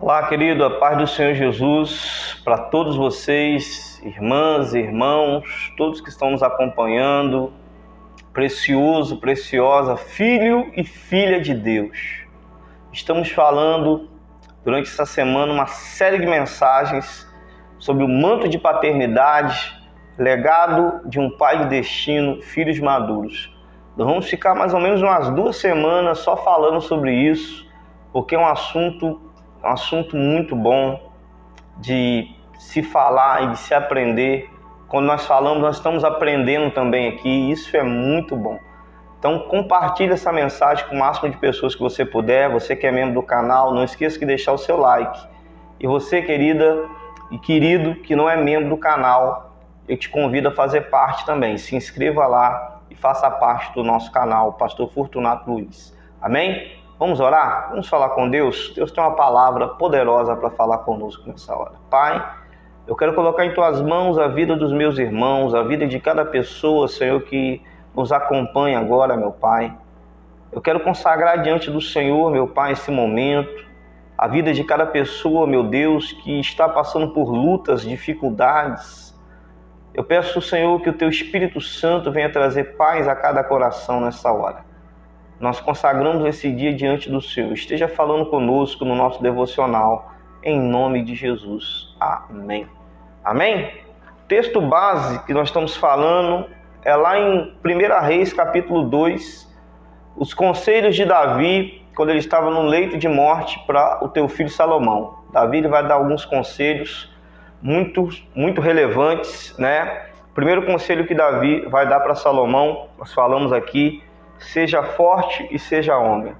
Olá, querido, a paz do Senhor Jesus para todos vocês, irmãs e irmãos, todos que estão nos acompanhando, precioso, preciosa, filho e filha de Deus. Estamos falando durante essa semana uma série de mensagens sobre o manto de paternidade, legado de um pai de destino, filhos maduros. Nós vamos ficar mais ou menos umas 2 semanas só falando sobre isso, porque é um assunto muito bom de se falar e de se aprender. Quando nós falamos, nós estamos aprendendo também aqui, e isso é muito bom. Então compartilhe essa mensagem com o máximo de pessoas que você puder. Você que é membro do canal, não esqueça de deixar o seu like. E você, querida e querido, que não é membro do canal, eu te convido a fazer parte também. Se inscreva lá e faça parte do nosso canal, Pastor Fortunato Luiz. Amém? Vamos orar? Vamos falar com Deus? Deus tem uma palavra poderosa para falar conosco nessa hora. Pai, eu quero colocar em Tuas mãos a vida dos meus irmãos, a vida de cada pessoa, Senhor, que nos acompanha agora, meu Pai. Eu quero consagrar diante do Senhor, meu Pai, esse momento, a vida de cada pessoa, meu Deus, que está passando por lutas, dificuldades. Eu peço, Senhor, que o Teu Espírito Santo venha trazer paz a cada coração nessa hora. Nós consagramos esse dia diante do Senhor. Esteja falando conosco no nosso devocional, em nome de Jesus. Amém. Amém? O texto base que nós estamos falando é lá em 1 Reis, capítulo 2, os conselhos de Davi, quando ele estava no leito de morte para o teu filho Salomão. Davi ele vai dar alguns conselhos muito relevantes, né? O primeiro conselho que Davi vai dar para Salomão, nós falamos aqui, seja forte e seja homem.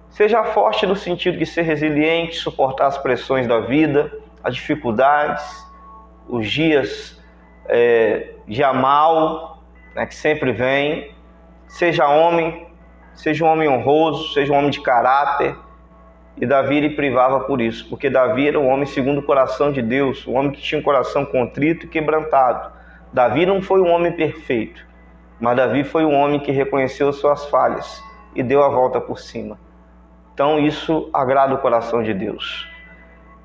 Seja forte no sentido de ser resiliente, suportar as pressões da vida, as dificuldades, os dias de mal, né, que sempre vem. Seja um homem honroso, seja um homem de caráter. E Davi ele privava por isso, porque Davi era um homem segundo o coração de Deus, um homem que tinha um coração contrito e quebrantado. Davi não foi um homem perfeito, mas Davi foi um homem que reconheceu suas falhas e deu a volta por cima. Então isso agrada o coração de Deus.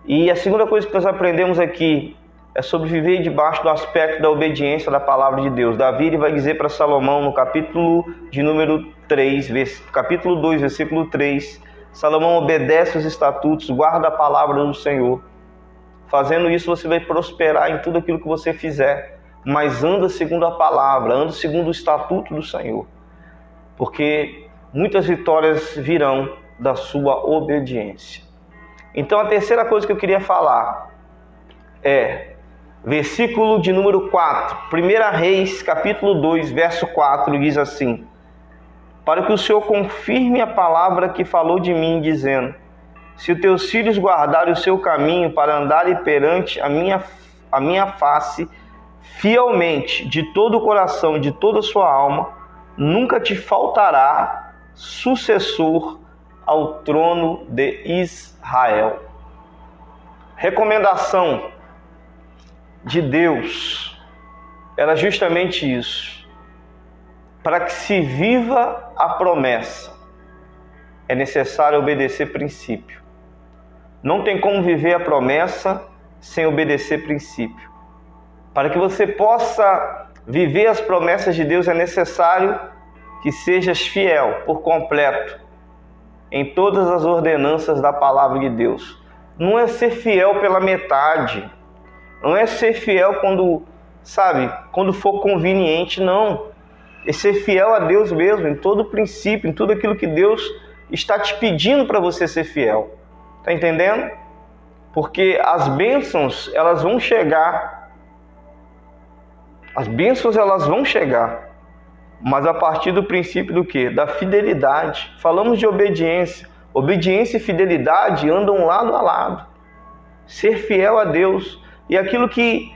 E a segunda coisa que nós aprendemos aqui é sobre viver debaixo do aspecto da obediência da palavra de Deus. Davi ele vai dizer para Salomão no capítulo de número 3, capítulo 2, versículo 3, Salomão obedece os estatutos, guarda a palavra do Senhor. Fazendo isso você vai prosperar em tudo aquilo que você fizer. Mas anda segundo a palavra, anda segundo o estatuto do Senhor. Porque muitas vitórias virão da sua obediência. Então a terceira coisa que eu queria falar é versículo de número 4. 1 Reis, capítulo 2, verso 4, diz assim: para que o Senhor confirme a palavra que falou de mim, dizendo: se os teus filhos guardarem o seu caminho para andarem perante a minha face, fielmente, de todo o coração, de toda a sua alma, nunca te faltará sucessor ao trono de Israel. Recomendação de Deus era justamente isso. Para que se viva a promessa, é necessário obedecer princípio. Não tem como viver a promessa sem obedecer princípio. Para que você possa viver as promessas de Deus, é necessário que sejas fiel por completo em todas as ordenanças da palavra de Deus. Não é ser fiel pela metade, não é ser fiel quando for conveniente, não. É ser fiel a Deus mesmo, em todo princípio, em tudo aquilo que Deus está te pedindo para você ser fiel. Está entendendo? Porque as bênçãos, elas vão chegar. As bênçãos elas vão chegar, mas a partir do princípio do quê? Da fidelidade. Falamos de obediência. Obediência e fidelidade andam lado a lado. Ser fiel a Deus. E aquilo que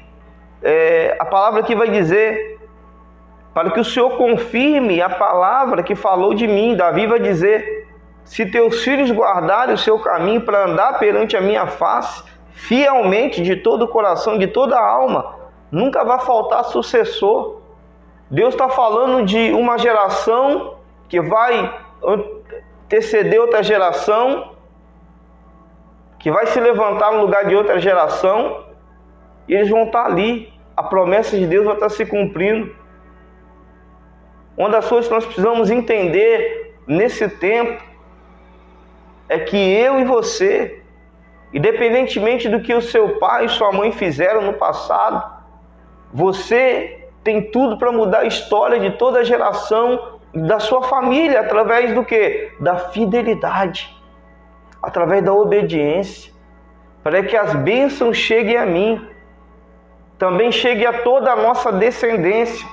a palavra aqui vai dizer, para que o Senhor confirme a palavra que falou de mim. Davi vai dizer: se teus filhos guardarem o seu caminho para andar perante a minha face, fielmente, de todo o coração, de toda a alma, nunca vai faltar sucessor. Deus está falando de uma geração que vai anteceder outra geração, que vai se levantar no lugar de outra geração e eles vão estar ali. A promessa de Deus vai estar se cumprindo. Uma das coisas que nós precisamos entender nesse tempo é que eu e você, independentemente do que o seu pai e sua mãe fizeram no passado, você tem tudo para mudar a história de toda a geração da sua família, através do quê? Da fidelidade, através da obediência, para que as bênçãos cheguem a mim, também chegue a toda a nossa descendência.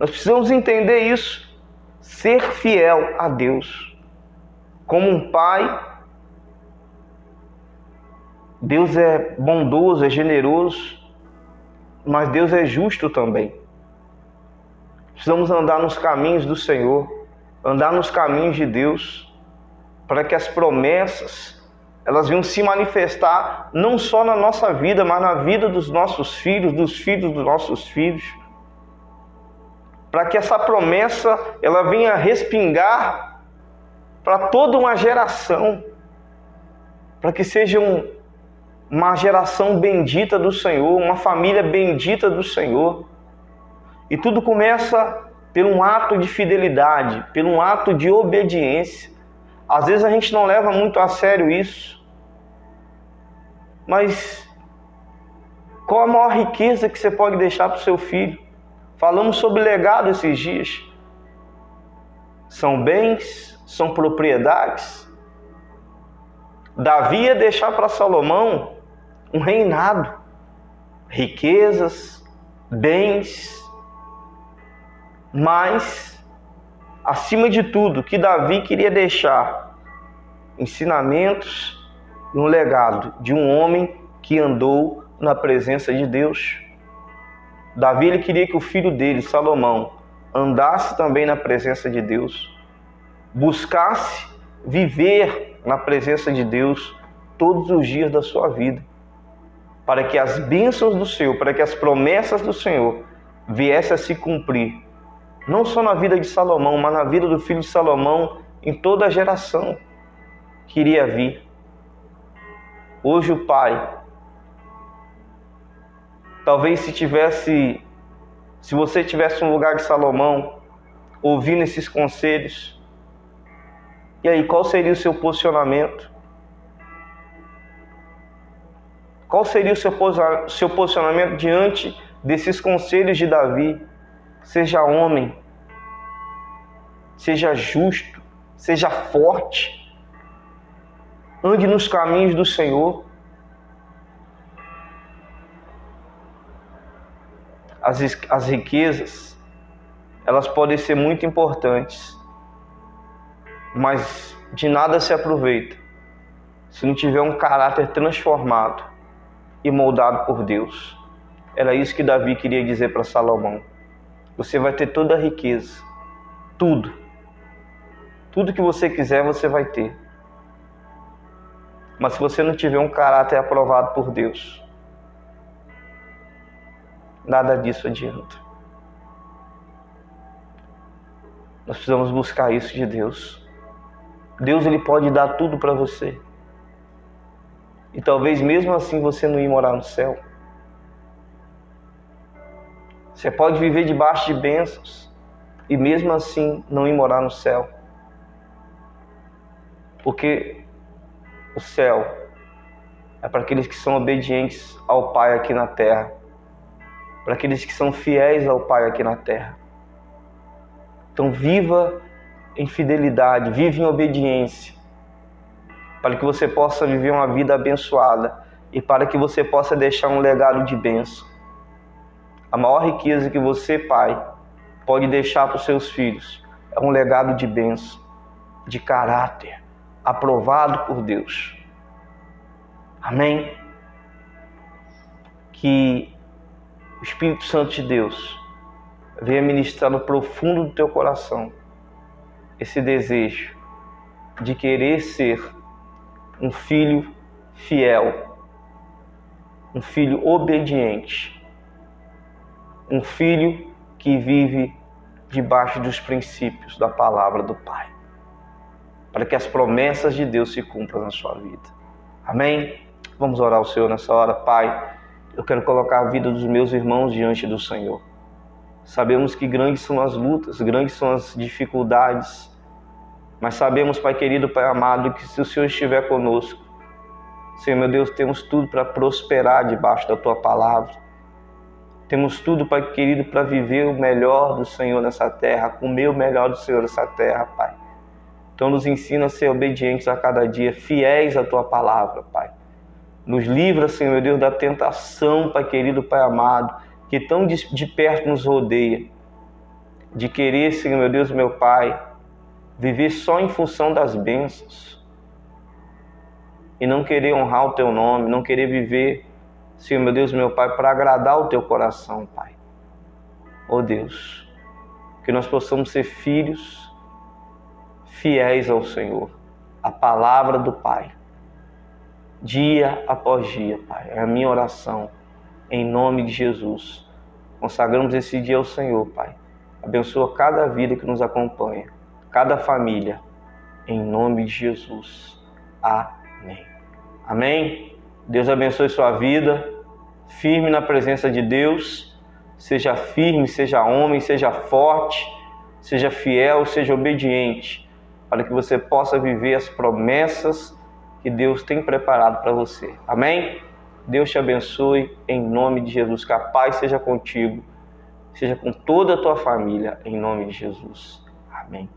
Nós precisamos entender isso, ser fiel a Deus. Como um pai, Deus é bondoso, é generoso, mas Deus é justo também. Precisamos andar nos caminhos do Senhor, andar nos caminhos de Deus, para que as promessas, elas venham se manifestar não só na nossa vida, mas na vida dos nossos filhos, dos filhos dos nossos filhos. Para que essa promessa, ela venha respingar para toda uma geração, para que seja uma geração bendita do Senhor, uma família bendita do Senhor. E tudo começa por um ato de fidelidade, por um ato de obediência. Às vezes a gente não leva muito a sério isso. Mas qual a maior riqueza que você pode deixar para o seu filho? Falamos sobre legado esses dias. São bens, são propriedades. Davi ia deixar para Salomão um reinado, riquezas, bens, mas, acima de tudo, o que Davi queria deixar? Ensinamentos e um legado de um homem que andou na presença de Deus. Davi, ele queria que o filho dele, Salomão, andasse também na presença de Deus, buscasse viver na presença de Deus todos os dias da sua vida, para que as bênçãos do Senhor, para que as promessas do Senhor viessem a se cumprir, não só na vida de Salomão, mas na vida do filho de Salomão, em toda a geração que iria vir. Hoje o pai, talvez se você tivesse no lugar de Salomão, ouvindo esses conselhos, e aí, qual seria o seu posicionamento? Qual seria o seu posicionamento diante desses conselhos de Davi? Seja homem, seja justo, seja forte, ande nos caminhos do Senhor. As riquezas, elas podem ser muito importantes, mas de nada se aproveita se não tiver um caráter transformado e moldado por Deus. Era isso que Davi queria dizer para Salomão. Você vai ter toda a riqueza, tudo que você quiser você vai ter. Mas se você não tiver um caráter aprovado por Deus, nada disso adianta. Nós precisamos buscar isso de Deus. Deus, ele pode dar tudo para você. E talvez mesmo assim você não ir morar no céu. Você pode viver debaixo de bênçãos e mesmo assim não ir morar no céu. Porque o céu é para aqueles que são obedientes ao Pai aqui na terra. Para aqueles que são fiéis ao Pai aqui na terra. Então viva em fidelidade, vive em obediência, para que você possa viver uma vida abençoada e para que você possa deixar um legado de bênção. A maior riqueza que você, pai, pode deixar para os seus filhos é um legado de bênção, de caráter, aprovado por Deus. Amém? Que o Espírito Santo de Deus venha ministrar no profundo do teu coração esse desejo de querer ser um filho fiel, um filho obediente, um filho que vive debaixo dos princípios da palavra do Pai. para que as promessas de Deus se cumpram na sua vida. Amém? Vamos orar ao Senhor nessa hora. Pai, eu quero colocar a vida dos meus irmãos diante do Senhor. Sabemos que grandes são as lutas, grandes são as dificuldades, mas sabemos, Pai querido, Pai amado, que se o Senhor estiver conosco, Senhor meu Deus, temos tudo para prosperar debaixo da Tua palavra. Temos tudo, Pai querido, para viver o melhor do Senhor nessa terra, comer o melhor do Senhor nessa terra, Pai. Então nos ensina a ser obedientes a cada dia, fiéis à Tua palavra, Pai. Nos livra, Senhor meu Deus, da tentação, Pai querido, Pai amado, que tão de perto nos rodeia, de querer, Senhor meu Deus, meu Pai, viver só em função das bênçãos e não querer honrar o Teu nome, não querer viver, Senhor meu Deus, meu Pai, para agradar o Teu coração, Pai. Oh Deus, que nós possamos ser filhos fiéis ao Senhor, a palavra do Pai, dia após dia, Pai. É a minha oração, em nome de Jesus. Consagramos esse dia ao Senhor, Pai. Abençoa cada vida que nos acompanha, cada família, em nome de Jesus. Amém. Amém? Deus abençoe sua vida, firme na presença de Deus. Seja firme, seja homem, seja forte, seja fiel, seja obediente, para que você possa viver as promessas que Deus tem preparado para você. Amém? Deus te abençoe em nome de Jesus. Que a paz seja contigo, seja com toda a tua família, em nome de Jesus. Amém.